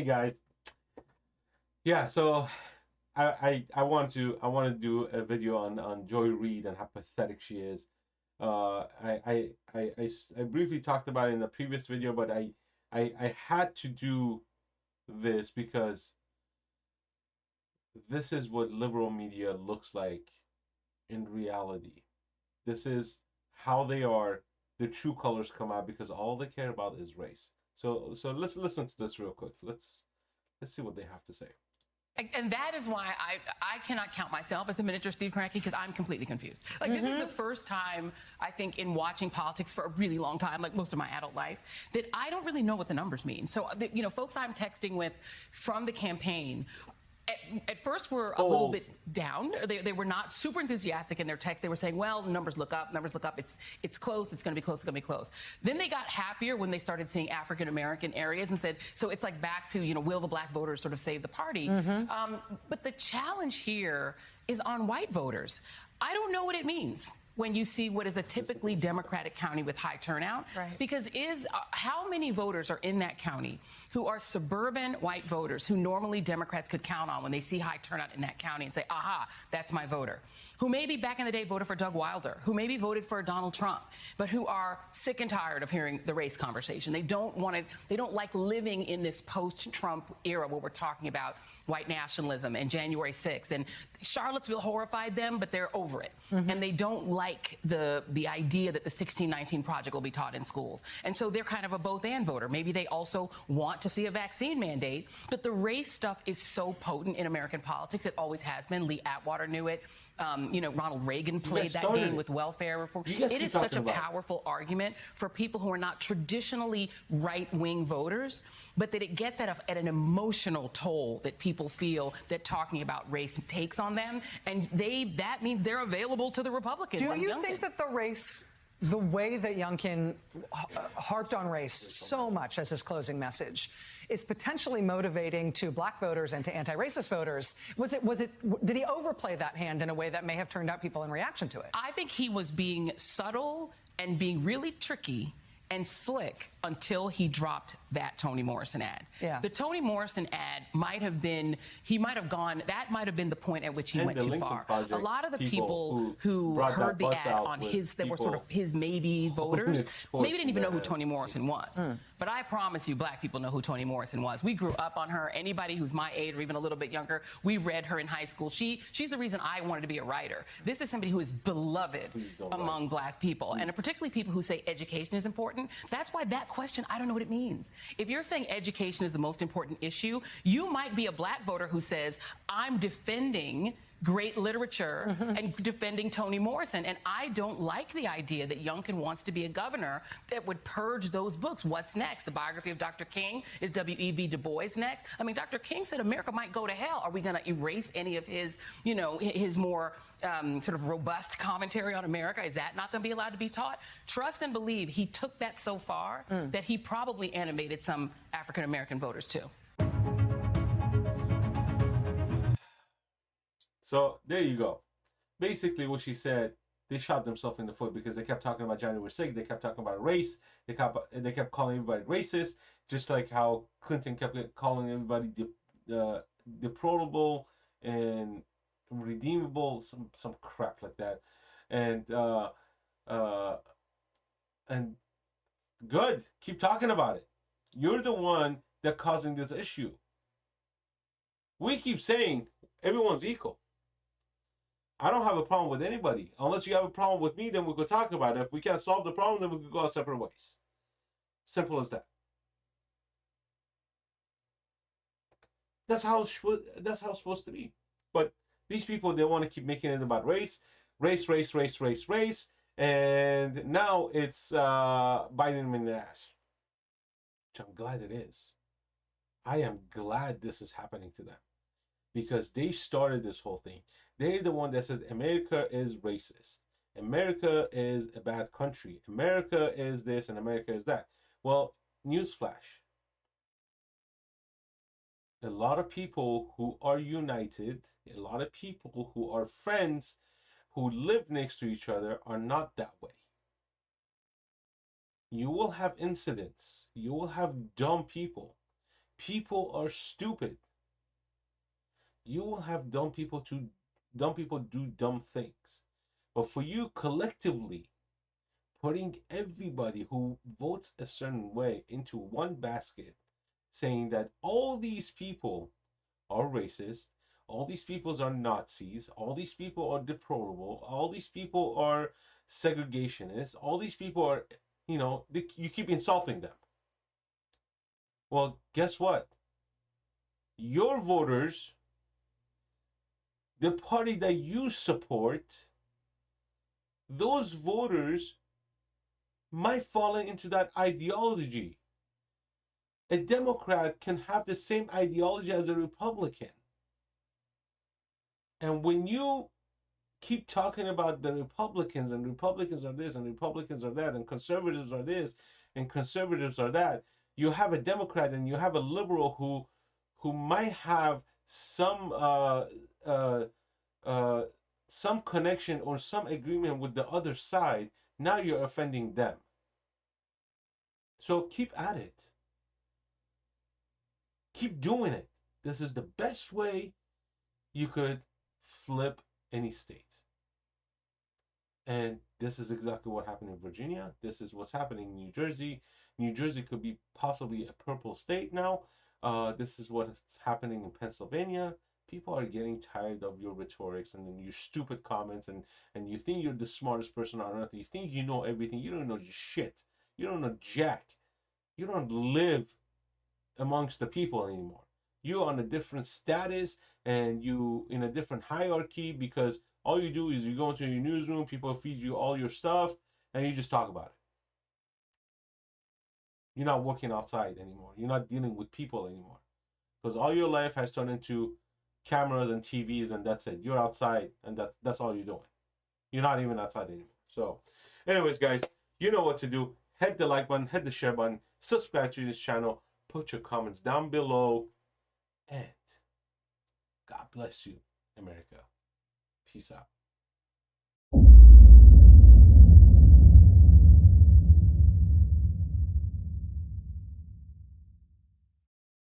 Hey guys, yeah. So I want to do a video on Joy Reid and how pathetic she is. I briefly talked about it in the previous video, but I had to do this because this is what liberal media looks like in reality. This is how they are. The true colors come out because all they care about is race. So let's listen to this real quick. Let's see what they have to say. And that is why I cannot count myself as a miniature Steve Kornacki, because I'm completely confused. Like, this is the first time, I think, in watching politics for a really long time, like most of my adult life, that I don't really know what the numbers mean. So, folks I'm texting with from the campaign, at first were a little bit down. They were not super enthusiastic in their text. They were saying, well, numbers look up, it's close, it's going to be close, it's going to be close. Then they got happier when they started seeing African-American areas and said, so it's like back to, will the black voters sort of save the party? But the challenge here is on white voters. I don't know what it means when you see what is a typically Democratic county with high turnout. Right. Because how many voters are in that county who are suburban white voters who normally Democrats could count on when they see high turnout in that county and say, aha, that's my voter, who maybe back in the day voted for Doug Wilder, who maybe voted for Donald Trump, but who are sick and tired of hearing the race conversation. They don't like living in this post-Trump era where we're talking about white nationalism and January 6th. And Charlottesville horrified them, but they're over it. And they don't like the idea that the 1619 Project will be taught in schools. And so they're kind of a both-and voter. Maybe they also want to see a vaccine mandate, but the race stuff is so potent in American politics. It always has been. Lee Atwater knew it. Ronald Reagan played that game with welfare reform. It is such a powerful argument for people who are not traditionally right-wing voters, but that it gets at an emotional toll that people feel that talking about race takes on them, and that means they're available to the Republicans. Do you think that the way that Youngkin harped on race so much as his closing message is potentially motivating to black voters and to anti-racist voters? Did he overplay that hand in a way that may have turned out people in reaction to it? I think he was being subtle and being really tricky and slick until he dropped that Toni Morrison ad. Yeah. The Toni Morrison ad that might have been the point at which he went too far. A lot of the people who heard the ad on that were sort of his maybe voters, maybe didn't even know who Toni Morrison was. But I promise you, black people know who Toni Morrison was. We grew up on her. Anybody who's my age or even a little bit younger, we read her in high school. She's the reason I wanted to be a writer. This is somebody who is beloved among black people, and particularly people who say education is important. That's why that question, I don't know what it means. If you're saying education is the most important issue, you might be a black voter who says, I'm defending great literature and defending Toni Morrison. And I don't like the idea that Youngkin wants to be a governor that would purge those books. What's next? The biography of Dr. King? Is W.E.B. Du Bois next? I mean, Dr. King said America might go to hell. Are we going to erase any of his, his more sort of robust commentary on America? Is that not going to be allowed to be taught? Trust and believe he took that so far that he probably animated some African-American voters too. So there you go. Basically, what she said, they shot themselves in the foot because they kept talking about January 6th. They kept talking about race. They kept calling everybody racist, just like how Clinton kept calling everybody deplorable and redeemable, some crap like that. And good, keep talking about it. You're the one that causing this issue. We keep saying everyone's equal. I don't have a problem with anybody. Unless you have a problem with me, then we could talk about it. If we can't solve the problem, then we could go our separate ways. Simple as that. That's how it's supposed to be. But these people, they want to keep making it about race, and now it's biting them in the ass. Which I'm glad it is. I am glad this is happening to them. Because they started this whole thing. They're the one that says America is racist. America is a bad country. America is this and America is that. Well, newsflash. A lot of people who are united, a lot of people who are friends, who live next to each other are not that way. You will have incidents. You will have dumb people. People are stupid. You will have dumb people do dumb things. But for you collectively putting everybody who votes a certain way into one basket, saying that all these people are racist, all these people are Nazis, all these people are deplorable, all these people are segregationists, all these people are, you keep insulting them. Well, guess what? Your voters, the party that you support, those voters might fall into that ideology. A Democrat can have the same ideology as a Republican. And when you keep talking about the Republicans, and Republicans are this, and Republicans are that, and conservatives are this, and conservatives are that, you have a Democrat and you have a liberal who might have some connection or some agreement with the other side. Now you're offending them. So keep at it. Keep doing it. This is the best way you could flip any state. And this is exactly what happened in Virginia. This is what's happening in New Jersey. New Jersey could be possibly a purple state now. This is what's happening in Pennsylvania. People are getting tired of your rhetorics and your stupid comments, and you think you're the smartest person on earth. You think you know everything. You don't know shit. You don't know jack. You don't live amongst the people anymore. You're on a different status and you in a different hierarchy, because all you do is you go into your newsroom, people feed you all your stuff, and you just talk about it. You're not working outside anymore. You're not dealing with people anymore, because all your life has turned into cameras and TVs, and that's it. You're outside, and that's all you're doing. You're not even outside anymore. So, anyways, guys, you know what to do. Hit the like button, hit the share button, subscribe to this channel, put your comments down below, and God bless you, America. Peace out.